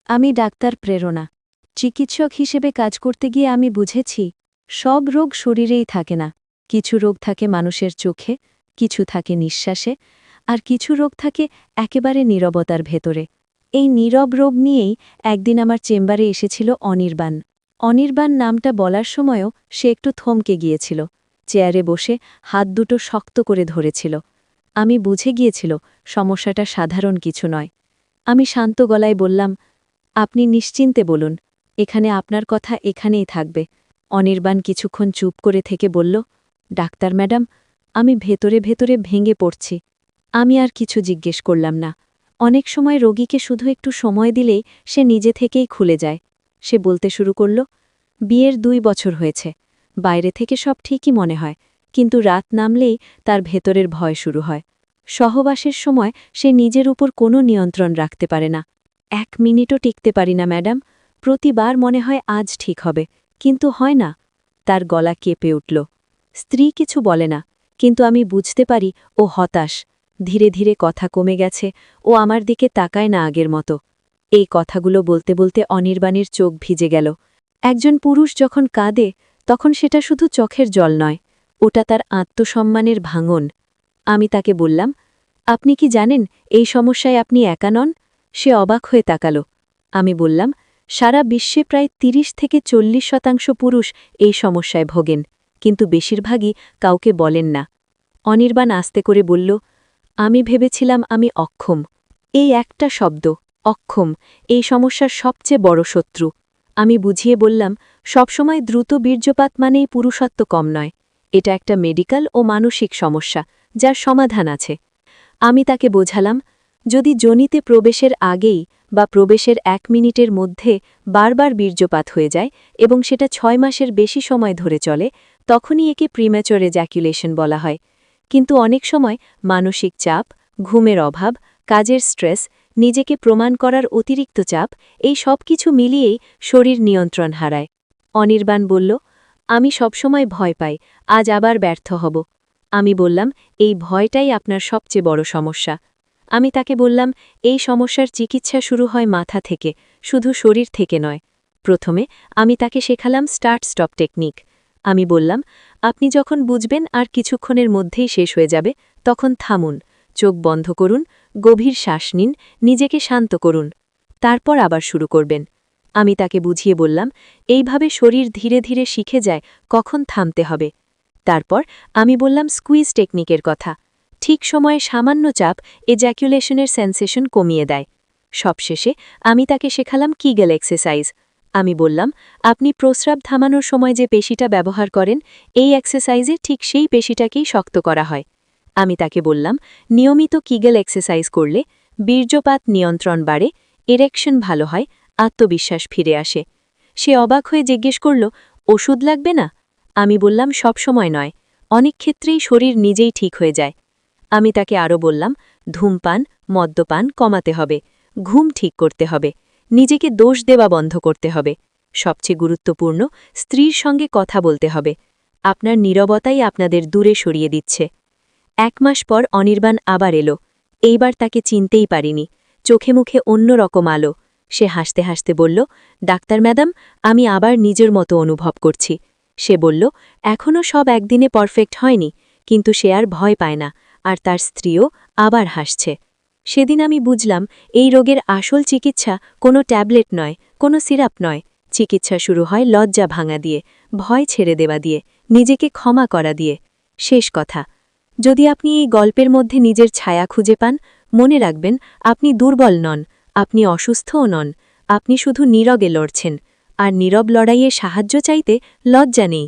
আমি ডাক্তার প্রেরণা। চিকিৎসক হিসেবে কাজ করতে গিয়ে আমি বুঝেছি সব রোগ শরীরেই থাকে না। কিছু রোগ থাকে মানুষের চোখে, কিছু থাকে নিঃশ্বাসে, আর কিছু রোগ থাকে একেবারে নীরবতার ভেতরে। এই নীরব রোগ নিয়েই একদিন আমার চেম্বারে এসেছিল অনির্বাণ। অনির্বাণ নামটা বলার সময়ও সে একটু থমকে গিয়েছিল। চেয়ারে বসে হাত দুটো শক্ত করে ধরেছিল। আমি বুঝে গিয়েছিল সমস্যাটা সাধারণ কিছু নয়। আমি শান্ত গলায় বললাম, আপনি নিশ্চিন্তে বলুন, এখানে আপনার কথা এখানেই থাকবে। অনির্বাণ কিছুক্ষণ চুপ করে থেকে বলল, ডাক্তার ম্যাডাম, আমি ভেতরে ভেতরে ভেঙে পড়ছি। আমি আর কিছু জিজ্ঞেস করলাম না। অনেক সময় রোগীকে শুধু একটু সময় দিলেই সে নিজে থেকেই খুলে যায়। সে বলতে শুরু করল, বিয়ের 2 বছর হয়েছে। বাইরে থেকে সব ঠিকই মনে হয়, কিন্তু রাত নামলেই তার ভেতরের ভয় শুরু হয়। সহবাসের সময় সে নিজের উপর কোনো নিয়ন্ত্রণ রাখতে পারে না। 1 মিনিটও টিকতে পারি না ম্যাডাম। প্রতিবার মনে হয় আজ ঠিক হবে, কিন্তু হয় না। তার গলা কেঁপে উঠল। স্ত্রী কিছু বলে না, কিন্তু আমি বুঝতে পারি ও হতাশ। ধীরে ধীরে কথা কমে গেছে, ও আমার দিকে তাকায় না আগের মতো। এই কথাগুলো বলতে বলতে অনির্বাণের চোখ ভিজে গেল। একজন পুরুষ যখন কাঁদে, তখন সেটা শুধু চোখের জল নয়, ওটা তার আত্মসম্মানের ভাঙন। আমি তাকে বললাম, আপনি কি জানেন এই সমস্যায় আপনি একা নন? সে অবাক হয়ে তাকালো। আমি বললাম, সারা বিশ্বে প্রায় 30 থেকে 40% পুরুষ এই সমস্যায় ভোগেন, কিন্তু বেশিরভাগই কাউকে বলেন না। অনির্বাণ আস্তে করে বলল, আমি ভেবেছিলাম আমি অক্ষম। এই একটা শব্দ, অক্ষম, এই সমস্যার সবচেয়ে বড় শত্রু। আমি বুঝিয়ে বললাম, সবসময় দ্রুত বীর্যপাত মানেই পুরুষত্ব কম নয়। এটা একটা মেডিকেল ও মানসিক সমস্যা, যার সমাধান আছে। আমি তাকে বোঝালাম, যদি যোনিতে প্রবেশের আগেই বা প্রবেশের 1 মিনিটের মধ্যে বারবার বীর্যপাত হয়ে যায় এবং সেটা 6 মাসের বেশি সময় ধরে চলে, তখনই একে প্রিম্যাচুর এজাকুলেশন বলা হয়। কিন্তু অনেক সময় মানসিক চাপ, ঘুমের অভাব, কাজের স্ট্রেস, নিজেকে প্রমাণ করার অতিরিক্ত চাপ, এই সব কিছু মিলিয়েই শরীর নিয়ন্ত্রণ হারায়। অনির্বাণ বলল, আমি সবসময় ভয় পাই, আজ আবার ব্যর্থ হব। আমি বললাম, এই ভয়টাই আপনার সবচেয়ে বড় সমস্যা। আমি তাকে বললাম, এই সমস্যার চিকিৎসা শুরু হয় মাথা থেকে, শুধু শরীর থেকে নয়। প্রথমে আমি তাকে শেখালাম স্টার্ট স্টপ টেকনিক। আমি বললাম, আপনি যখন বুঝবেন আর কিছুক্ষণের মধ্যেই শেষ হয়ে যাবে, তখন থামুন, চোখ বন্ধ করুন, গভীর শ্বাস নিন, নিজেকে শান্ত করুন। তারপর আবার শুরু করবেন। আমি তাকে বুঝিয়ে বললাম, এইভাবে শরীর ধীরে ধীরে শিখে যায় কখন থামতে হবে। তারপর আমি বললাম স্কুইজ টেকনিকের কথা। ঠিক সময়ে সামান্য চাপ এজাকুলেশনের সেন্সেশন কমিয়ে দেয়। সবশেষে আমি তাকে শেখালাম কিগেল এক্সারসাইজ। আমি বললাম, আপনি প্রস্রাব থামানোর সময় যে পেশিটা ব্যবহার করেন, এই এক্সারসাইজে ঠিক সেই পেশিটাকেই শক্ত করা হয়। আমি তাকে বললাম, নিয়মিত কিগেল এক্সারসাইজ করলে বীর্যপাত নিয়ন্ত্রণ বাড়ে, এরেকশন ভালো হয়, আত্মবিশ্বাস ফিরে আসে। সে অবাক হয়ে জিজ্ঞেস করল, ওষুধ লাগবে না? আমি বললাম, সব সময় নয়, অনেক ক্ষেত্রেই শরীর নিজেই ঠিক হয়ে যায়। আমি তাকে আরও বললাম, ধূমপান, মদ্যপান কমাতে হবে, ঘুম ঠিক করতে হবে, নিজেকে দোষ দেওয়া বন্ধ করতে হবে। সবচেয়ে গুরুত্বপূর্ণ, স্ত্রীর সঙ্গে কথা বলতে হবে। আপনার নীরবতাই আপনাদের দূরে সরিয়ে দিচ্ছে। 1 মাস পর অনির্বাণ আবার এলো। এইবার তাকে চিনতেই পারিনি। চোখে মুখে অন্য রকম আলো। সে হাসতে হাসতে বলল, ডাক্তার ম্যাডাম, আমি আবার নিজের মতো অনুভব করছি। সে বলল, এখনও সব একদিনে পারফেক্ট হয়নি, কিন্তু সে আর ভয় পায় না, আর তার স্ত্রীও আবার হাসছে। সেদিন আমি বুঝলাম, এই রোগের আসল চিকিৎসা কোনো ট্যাবলেট নয়, কোনো সিরাপ নয়। চিকিৎসা শুরু হয় লজ্জা ভাঙা দিয়ে, ভয় ছেড়ে দেওয়া দিয়ে, নিজেকে ক্ষমা করা দিয়ে। শেষ কথা, যদি আপনি এই গল্পের মধ্যে নিজের ছায়া খুঁজে পান, মনে রাখবেন, আপনি দুর্বল নন, আপনি অসুস্থও নন, আপনি শুধু নীরবে লড়ছেন। আর নীরব লড়াইয়ে সাহায্য চাইতে লজ্জা নেই।